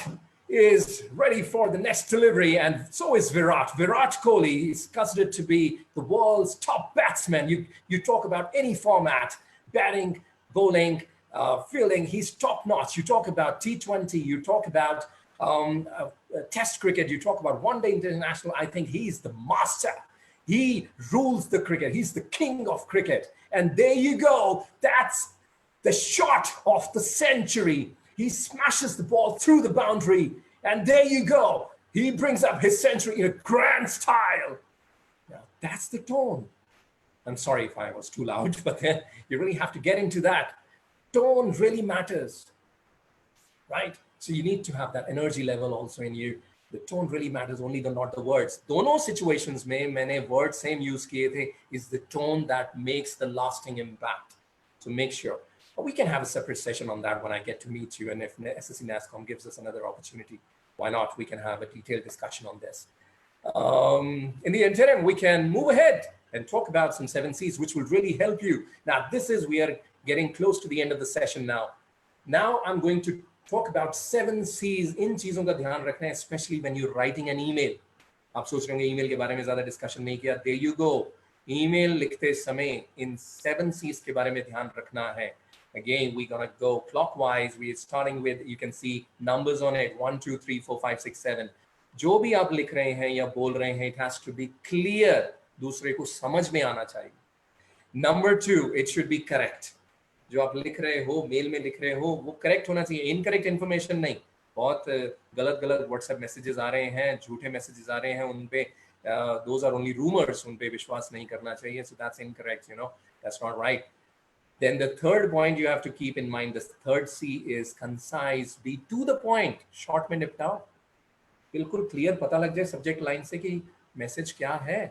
is ready for the next delivery, and so is Virat. Virat Kohli is considered to be the world's top batsman. You talk about any format, batting, bowling, fielding, he's top notch. You talk about T20, you talk about Test cricket, you talk about one day international. I think he's the master. He rules the cricket. He's the king of cricket. And there you go. That's the shot of the century. He smashes the ball through the boundary, and there you go. He brings up his century in a grand style. Now, that's the tone. I'm sorry if I was too loud, but then you really have to get into that. Tone really matters, right? So you need to have that energy level also in you. The tone really matters, only not the words. दोनों situations में मैंने words same use किए थे, is the tone that makes the lasting impact. So make sure. We can have a separate session on that when I get to meet you, and if SSC NASCOM gives us another opportunity, why not? We can have a detailed discussion on this. In the interim, we can move ahead and talk about some 7 C's, which will really help you. Now, we are getting close to the end of the session now. Now, I'm going to talk about 7 C's. इन चीजों का ध्यान रखना है, especially when you're writing an email. आप सोच रहे होंगे email के बारे में ज़्यादा discussion नहीं किया. There you go. Email लिखते समय इन 7 C's के बारे में ध्यान रखना है. Again, we're gonna go clockwise. We're starting with, you can see numbers on it, 1, 2, 3, 4, 5, 6, 7. जो भी आप लिख रहे हैं या बोल रहे हैं, it has to be clear. दूसरे को समझ में आना चाहिए. Number 2, it should be correct. जो आप लिख रहे हो, मेल में लिख रहे हो, वो करेक्ट होना चाहिए. इनकरेक्ट इन्फॉर्मेशन नहीं. बहुत गलत व्हाट्सएप मैसेजेस आ रहे हैं, झूठे मैसेजेस आ रहे हैं, उन पे those are only rumors, उन पे विश्वास नहीं करना चाहिए. So that's incorrect, that's not right. Then the third point you have to keep in mind, the third C is concise, be to the point, short में निपटाओ. बिल्कुल क्लियर पता लग जाए सब्जेक्ट लाइन से कि मैसेज क्या है.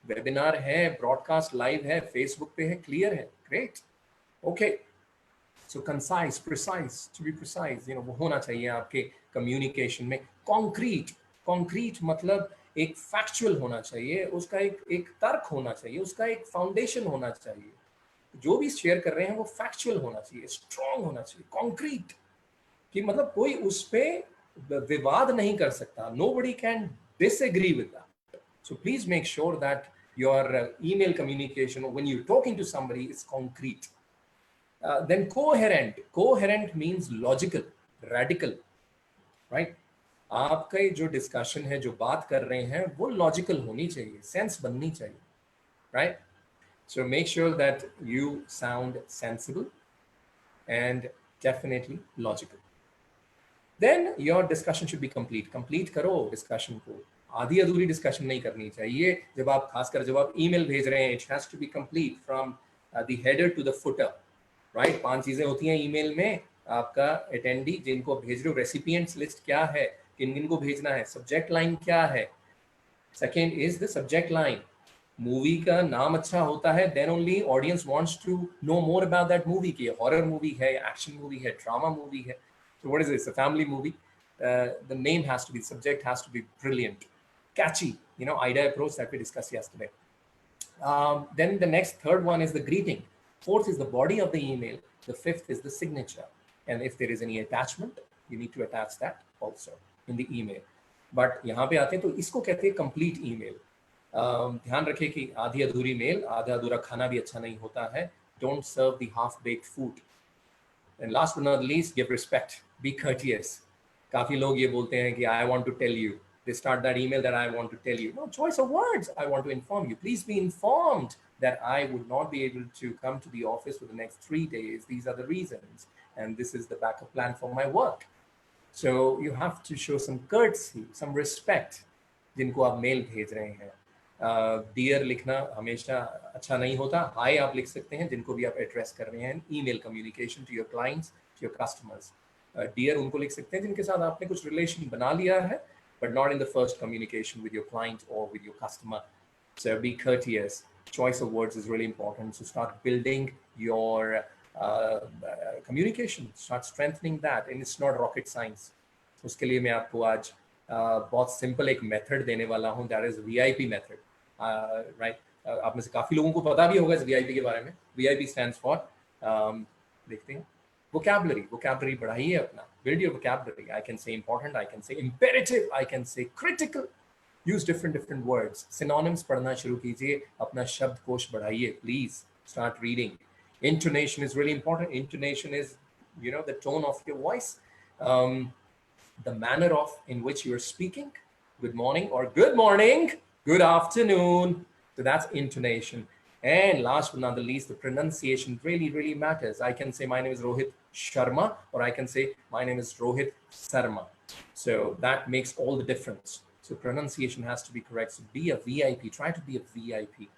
वेबिनार है, ब्रॉडकास्ट लाइव है, फेसबुक पे है, क्लियर है. Great. Okay. So concise, precise, to be precise, वो होना चाहिए आपके कम्युनिकेशन में. कॉन्क्रीट मतलब एक फैक्चुअल होना चाहिए, उसका एक तर्क होना चाहिए, उसका एक फाउंडेशन होना चाहिए. जो भी शेयर कर रहे हैं वो फैक्चुअल होना चाहिए, स्ट्रॉन्ग होना चाहिए, कॉन्क्रीट, कि मतलब कोई उस पे विवाद नहीं कर सकता. Nobody can disagree with that. So please make sure that your email communication, when you're talking to somebody, is concrete. Then coherent means logical, radical, right? आपका जो डिस्कशन है, जो बात कर रहे हैं, वो लॉजिकल होनी चाहिए, सेंस बननी चाहिए, right? So make sure that you sound sensible and definitely logical. Then your discussion should be complete. Complete करो discussion को. आधी अधूरी discussion नहीं करनी चाहिए. खासकर जब आप email भेज रहे हैं, it has to be complete from the header to the footer, right? 5 चीजें होती हैं email में. आपका attendee जिनको भेज रहे हो, recipients list क्या है, किन को भेजना है, subject line क्या है. Second is the subject line. Movie का नाम अच्छा होता है, then only audience wants to know more about that movie. कि horror movie है, action movie है, drama movie है. So what is this? A family movie. The name has to be, the subject has to be brilliant, catchy. IDA approach that we discussed yesterday. Then the next, third one is the greeting. Fourth is the body of the email. The fifth is the signature. And if there is any attachment, you need to attach that also in the email. But यहाँ पे आते हैं तो इसको कहते हैं complete email. ध्यान रखें कि आधी अधूरी मेल, आधा अधूरा खाना भी अच्छा नहीं होता है। Don't serve the half baked food. And last but not least, give respect, be courteous। काफी लोग ये बोलते हैं कि I want to tell you, they start that email that I want to tell you. No, choice of words. I want to inform you. Please be informed that I would not be able to come to the office for the next 3 days. These are the reasons. And this is the backup plan for my work. So you have to show some courtesy, some respect जिनको आप mail भेज रहे हैं। Dear लिखना हमेशा अच्छा नहीं होता। हाय आप लिख सकते हैं जिनको भी आप एड्रेस कर रहे हैं। Email communication to your clients, to your customers. Dear उनको लिख सकते हैं जिनके साथ आपने कुछ रिलेशन बना लिया है, but not in the first communication with your client or with your customer. So be courteous. Choice of words is really important. So start building your communication, start strengthening that, and it's not rocket science. उसके लिए मैं आपको आज बहुत simple एक method देने वाला हूँ, that is VIP method, right? आप में से काफी लोगों को पता भी होगा इस VIP के बारे में। VIP stands for देखते हैं vocabulary बढ़ाइए अपना, build your vocabulary. I can say important, I can say imperative, I can say critical. Use different words. Synonyms पढ़ना शुरू कीजिए, अपना शब्दकोश बढ़ाइए, please start reading. Intonation is really important. Intonation is, you know, the tone of your voice, the manner of in which you are speaking. Good morning or good morning, good afternoon. So that's intonation. And last but not the least, the pronunciation really matters. I can say my name is Rohit Sharma, or I can say my name is Rohit Sarma. So that makes all the difference. So pronunciation has to be correct. So be a VIP. Try to be a VIP.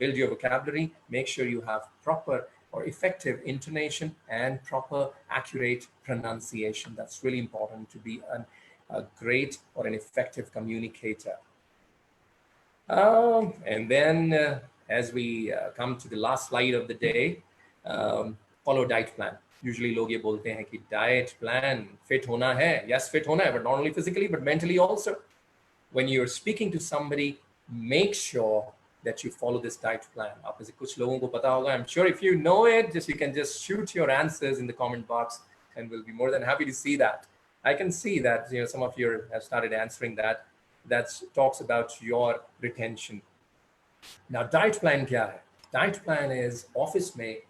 Build your vocabulary. Make sure you have proper or effective intonation and proper accurate pronunciation. That's really important to be a great or an effective communicator. And then as we come to the last slide of the day, follow diet plan. Usually लोग ये बोलते हैं कि diet plan fit होना है. Yes, fit होना है, but not only physically, but mentally also. When you're speaking to somebody, make sure that you follow this diet plan. आप में से कुछ लोगों को पता होगा. I'm sure if you know it, you can just shoot your answers in the comment box, and we'll be more than happy to see that. I can see that some of you have started answering that. That talks about your retention. Now, diet plan क्या है? Diet plan is office में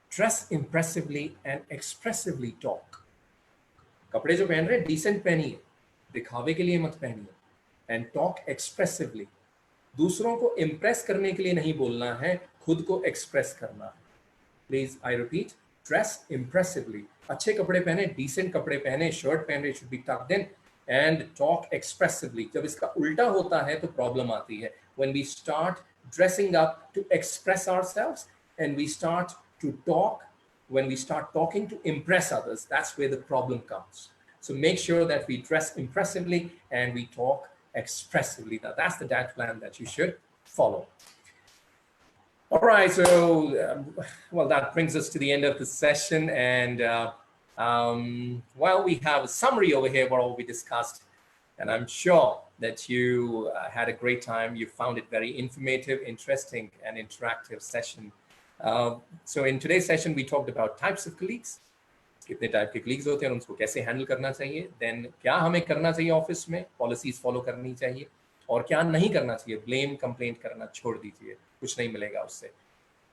dress impressively and expressively talk. कपड़े जो पहन रहे हैं decent पहनिए, दिखावे के लिए मत पहनिए, and talk expressively. दूसरों को impress करने के लिए नहीं बोलना है, खुद को express करना है. Please, I repeat, dress impressively. अच्छे कपड़े पहने, decent कपड़े पहने, shirt पहने, should be tucked in, and talk expressively. जब इसका उल्टा होता है तो प्रॉब्लम आती है. When we start dressing up to express ourselves and we start to talk, when we start talking to impress others, that's where the problem comes. So make sure that we dress impressively and we talk expressively. Now that's the diet plan that you should follow. All right, so well, that brings us to the end of the session, and well, we have a summary over here what all we discussed, and I'm sure that you had a great time. You found it very informative, interesting, and interactive session. So in today's session, we talked about types of colleagues, कितने type के colleagues होते हैं, उनको कैसे handle करना चाहिए, then क्या हमें करना चाहिए ऑफिस में, पॉलिसीज फॉलो करनी चाहिए, और क्या नहीं करना चाहिए, ब्लेम कंप्लेंट करना छोड़ दीजिए, कुछ नहीं मिलेगा उससे.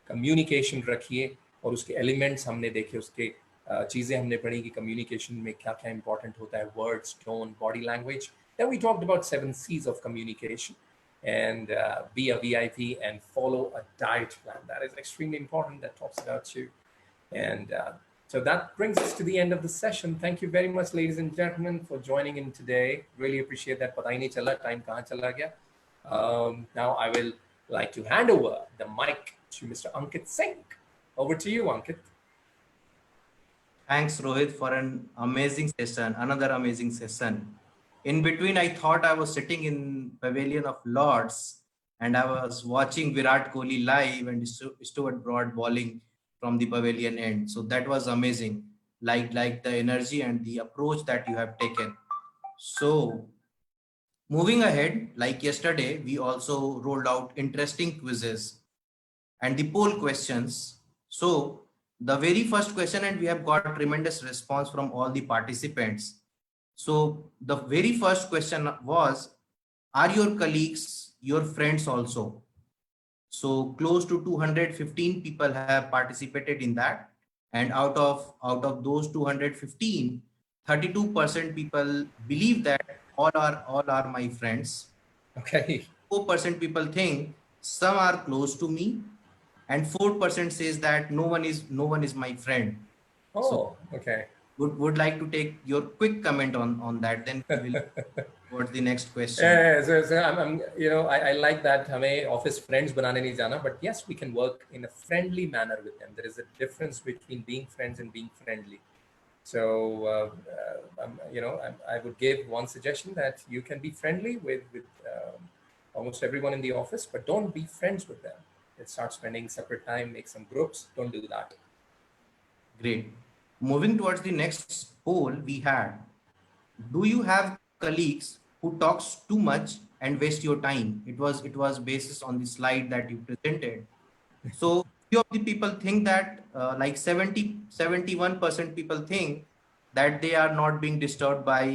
कम्युनिकेशन रखिए, और उसके एलिमेंट्स हमने देखे, उसके चीज़ें हमने पढ़ी कि कम्युनिकेशन में क्या क्या इंपॉर्टेंट होता है, words, tone, body language. Then we talked about 7 C's of communication, and be a VIP and follow a diet plan. That is extremely important. That talks about you. And so that brings us to the end of the session. Thank you very much, ladies and gentlemen, for joining in today. Really appreciate that. पता ही नहीं चला time कहाँ चला गया. Now I will like to hand over the mic to Mr. Ankit Singh. Over to you, Ankit. Thanks, Rohit, for an amazing session, another amazing session. In between, I thought I was sitting in Pavilion of Lords and I was watching Virat Kohli live and Stuart Broad bowling from the pavilion end. So that was amazing. Like the energy and the approach that you have taken. So moving ahead, like yesterday, we also rolled out interesting quizzes and the poll questions. So the very first question, and we have got tremendous response from all the participants. So the very first question was, are your colleagues your friends also? So close to 215 people have participated in that. And out of those 215, 32% people believe that all are my friends. Okay. 4% people think some are close to me, and 4% says that no one is my friend. So Oh, okay. would like to take your quick comment on that. Then we will towards the next question. Yeah, so I like that हमें office friends बनाने नहीं जाना, but yes, we can work in a friendly manner with them. There is a difference between being friends and being friendly. So, I would give one suggestion that you can be friendly with almost everyone in the office, but don't be friends with them. Let's start spending separate time, make some groups. Don't do that. Great. Moving towards the next poll we had. Do you have colleagues who talks too much and waste your time? It was basis on the slide that you presented. So few of the people think that like 71% people think that they are not being disturbed by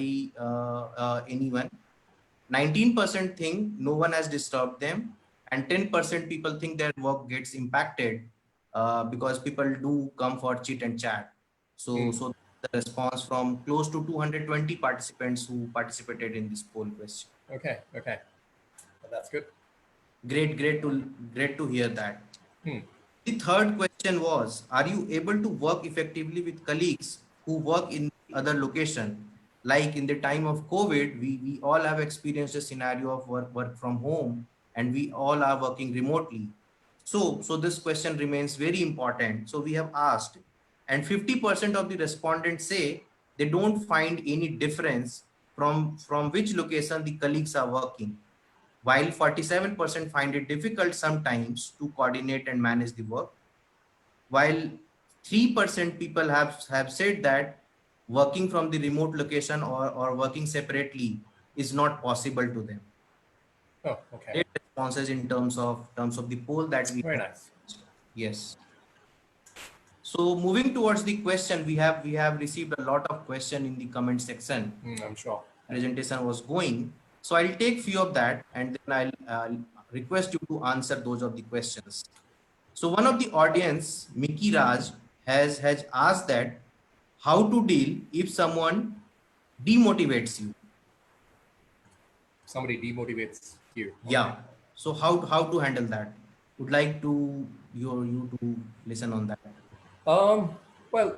anyone. 19% think no one has disturbed them, and 10% people think their work gets impacted because people do come for chit and chat. So, Hmm. so the response from close to 220 participants who participated in this poll question. Okay, okay. Well, that's good. Great to hear that. Hmm. The third question was, are you able to work effectively with colleagues who work in other location? Like in the time of COVID, we all have experienced a scenario of work from home, and we all are working remotely. So this question remains very important. So we have asked, and 50% of the respondents say they don't find any difference from which location the colleagues are working, while 47% find it difficult sometimes to coordinate and manage the work, while 3% people have said that working from the remote location or working separately is not possible to them. Oh, okay. Great responses in terms of the poll that we Very have. nice. Yes. So moving towards the question, we have received a lot of question in the comment section. Hmm, I'm sure. Presentation was going. So I'll take few of that, and then I'll request you to answer those of the questions. So one of the audience, Mickey Raj, has asked that how to deal if someone demotivates you. Somebody demotivates you. Okay. Yeah. So how to handle that? Would like to you to listen on that. Um, well,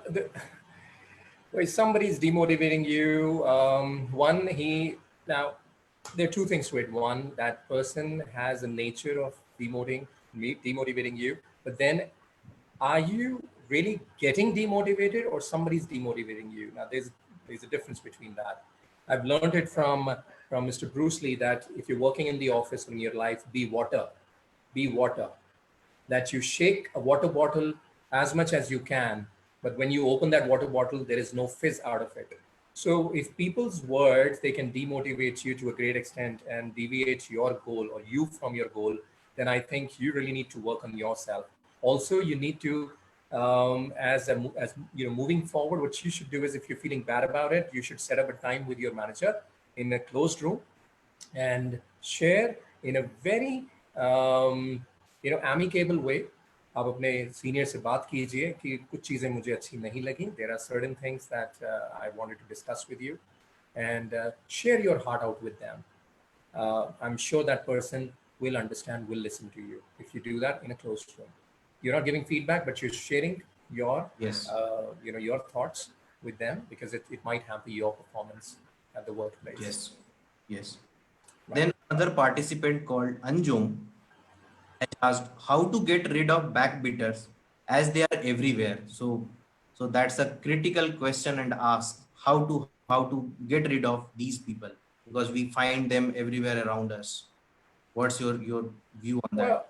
if somebody's demotivating you, now there are two things to it. One, that person has a nature of demotivating you, but then are you really getting demotivated or somebody's demotivating you? Now there's a difference between that. I've learned it from Mr. Bruce Lee that if you're working in the office in your life, be water, that you shake a water bottle as much as you can, but when you open that water bottle, there is no fizz out of it. So if people's words, they can demotivate you to a great extent and deviate your goal or you from your goal, then I think you really need to work on yourself. Also, you need to, as you know, moving forward, what you should do is if you're feeling bad about it, you should set up a time with your manager in a closed room and share in a very amicable way. आप अपने senior से बात कीजिए कि कुछ चीज़ें मुझे अच्छी नहीं लगी. There are certain things that I wanted to discuss with you, and share your heart out with them. I'm sure that person will understand, will listen to you if you do that in a closed room. You're not giving feedback, but you're sharing your Yes. your thoughts with them because it might hamper your performance at the workplace. Yes. Yes. Right. Then another participant called Anjum has asked how to get rid of backbitters as they are everywhere. So that's a critical question, and ask how to get rid of these people, because we find them everywhere around us. What's your view on that? Well,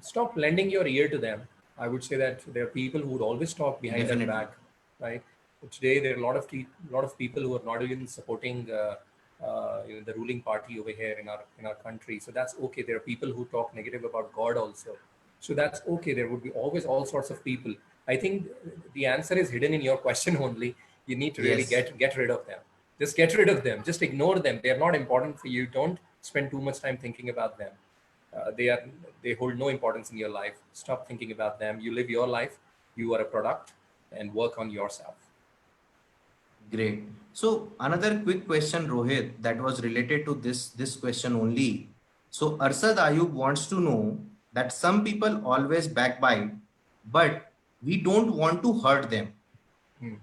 stop lending your ear to them. I would say that there are people who would always talk behind their Definitely. back, right? Today there are lot of people who are not even supporting the ruling party over here in our country. So that's okay. There are people who talk negative about God also. So that's okay. There would be always all sorts of people. I think the answer is hidden in your question only. You need to really Yes. get rid of them. Just get rid of them. Just ignore them. They are not important for you. Don't spend too much time thinking about them. They hold no importance in your life. Stop thinking about them. You live your life. You are a product, and work on yourself. Great. So another quick question, Rohit, that was related to this question only. So Arsad Ayub wants to know that some people always backbite, but we don't want to hurt them. Hmm.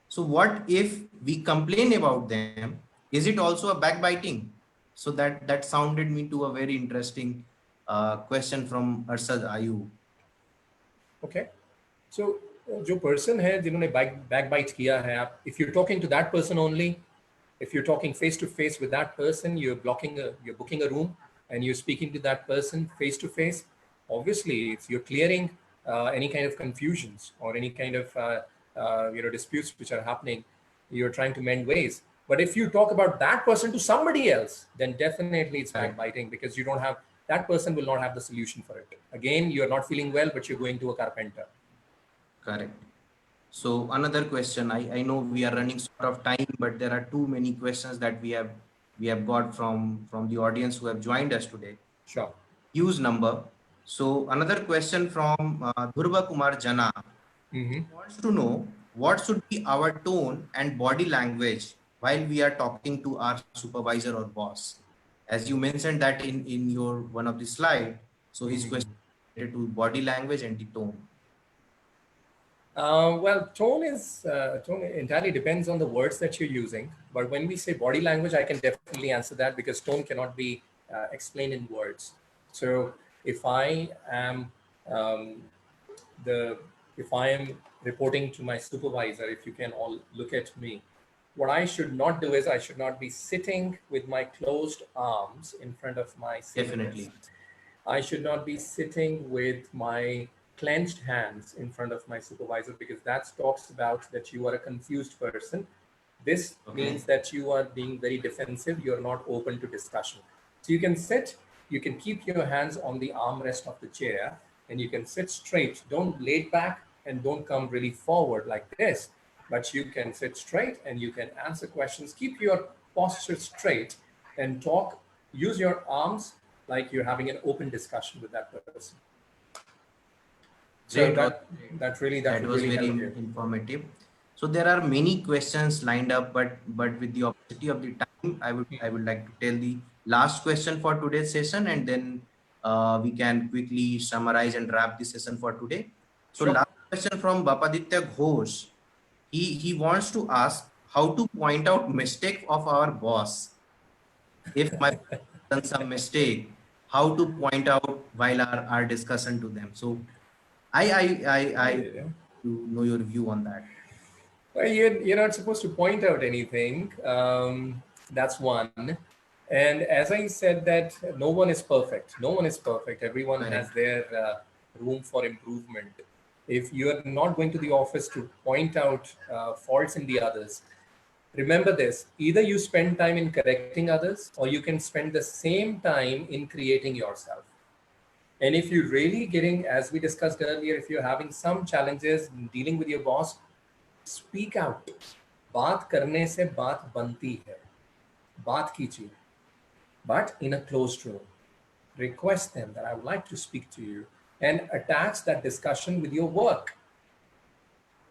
So what if we complain about them? Is it also a backbiting? So that sounded me to a very interesting question from Arsad Ayub. Okay. So जो person है जिन्होंने backbite किया है, आप if you're talking to that person only, if you're talking face to face with that person, you're booking a room and you're speaking to that person face to face. Obviously, if you're clearing any kind of confusions or any kind of disputes which are happening, you're trying to mend ways. But if you talk about that person to somebody else, then definitely it's Correct. backbiting, because you don't have, that person will not have the solution for it. Again, you're not feeling well, but you're going to a carpenter. Correct. So another question, I know we are running short of time, but there are too many questions that we have got from the audience who have joined us today. Sure. Use number. So another question from Dhurva Kumar Jana. Mm-hmm. Wants to know what should be our tone and body language while we are talking to our supervisor or boss. As you mentioned that in your one of the slide, so his Mm-hmm. question is related to body language and the tone. Well, tone entirely depends on the words that you're using. But when we say body language, I can definitely answer that, because tone cannot be explained in words. So if I am um, the if I am reporting to my supervisor, if you can all look at me, what I should not do is I should not be sitting with my closed arms in front of my seniors. Definitely. I should not be sitting with my clenched hands in front of my supervisor, because that talks about that you are a confused person. This Okay. means that you are being very defensive. You're not open to discussion. So you can sit, you can keep your hands on the armrest of the chair, and you can sit straight. Don't lay back and don't come really forward like this, but you can sit straight and you can answer questions. Keep your posture straight and talk. Use your arms like you're having an open discussion with that person. So Great. that That would was really very help you. informative. So there are many questions lined up, but with the opportunity of the time, I would like to tell the last question for today's session, and then we can quickly summarize and wrap the session for today. So Sure. last question from Bapaditya Ghosh. He wants to ask how to point out mistake of our boss. If my boss done some mistake, how to point out while our discussion to them. So I Yeah. to know your view on that. Well, you're not supposed to point out anything. That's one. And as I said, that no one is perfect. No one is perfect. Everyone has Correct. their room for improvement. If you're not going to the office to point out faults in the others, remember this: either you spend time in correcting others, or you can spend the same time in creating yourself. And if you're really getting, as we discussed earlier, if you're having some challenges in dealing with your boss, speak out. बात करने से बात बनती है. बात कीजिए, but in a closed room. Request them that I would like to speak to you, and attach that discussion with your work.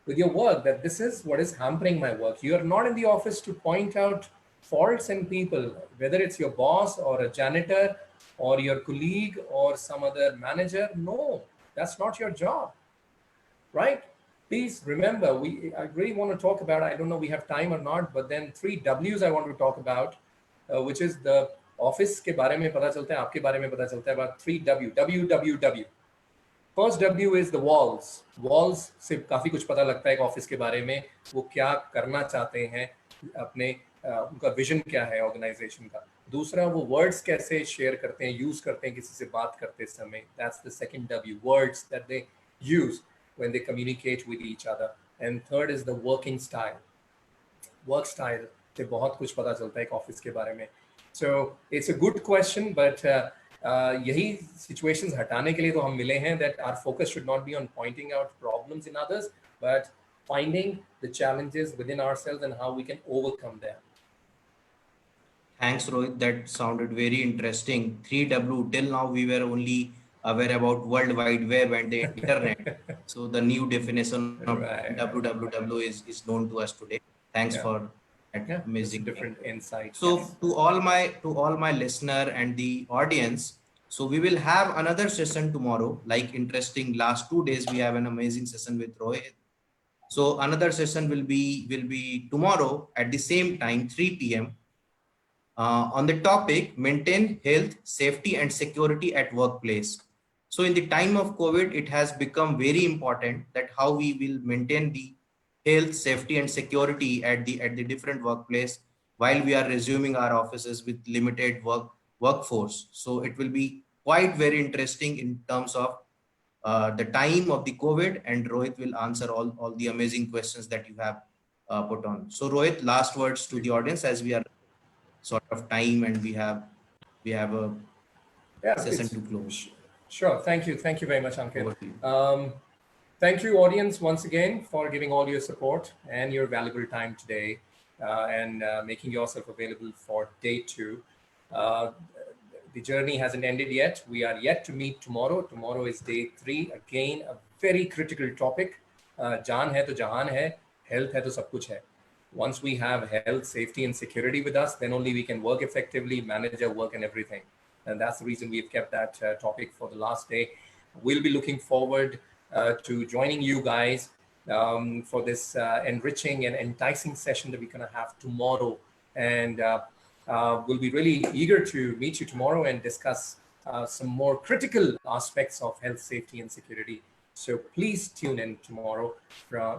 With your work, that this is what is hampering my work. You are not in the office to point out faults in people, whether it's your boss or a janitor or your colleague or some other manager. No, that's not your job, right? Please remember, I really want to talk about, I don't know we have time or not, but then 3 W's I want to talk about, which is the office के बारे में पता चलता है, आपके बारे में पता चलता है, about 3 W. First W is the walls. Walls से काफी कुछ पता लगता है एक ऑफिस के बारे में, वो क्या करना चाहते हैं, अपने उनका विजन क्या है ऑर्गेनाइजेशन का. दूसरा, वो वर्ड्स कैसे शेयर करते हैं, यूज करते हैं किसी से बात करते समय. That's the second W. Words that they use when they communicate with each other. And third is the working style. Work style से बहुत कुछ पता चलता है एक ऑफिस के बारे में. So it's a good question, but यही situations हटाने के लिए तो हम मिले हैं, that our focus should not be on pointing out problems in others, but finding the challenges within ourselves and how we can overcome them. Thanks, Rohit. That sounded very interesting. 3W, till now we were only aware about World Wide Web and the internet. So the new definition of Right. WWW is known to us today. Thanks Yeah. for that Yeah. Just a amazing different intro. insight. So Yes. to all my listener and the audience, so we will have another session tomorrow. Like interesting last 2 days, we have an amazing session with Rohit. So another session will be tomorrow at the same time, 3 p.m. On the topic maintain health, safety, and security at workplace. So in the time of COVID, it has become very important that how we will maintain the health, safety, and security at the different workplace while we are resuming our offices with limited workforce. So it will be quite very interesting in terms of the time of the COVID, and Rohit will answer all the amazing questions that you have put on. So Rohit, last words to the audience as we are sort of time and we have a Yeah. session It's to close. sure. Thank you. Thank you very much, Ankit. Over to you. Thank you, audience, once again for giving all your support and your valuable time today, and making yourself available for day 2. Uh, the journey hasn't ended yet. We are yet to meet tomorrow. Tomorrow is day 3. Again, a very critical topic. Jaan hai to jahan hai, health hai to sab kuch hai. Once we have health, safety, and security with us, then only we can work effectively, manage our work, and everything. And that's the reason we've kept that topic for the last day. We'll be looking forward to joining you guys for this enriching and enticing session that we're going to have tomorrow. And we'll be really eager to meet you tomorrow and discuss some more critical aspects of health, safety, and security. So please tune in tomorrow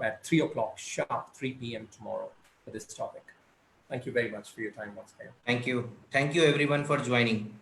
at 3 o'clock sharp, 3 p.m. tomorrow for this topic. Thank you very much for your time once again. Thank you everyone for joining.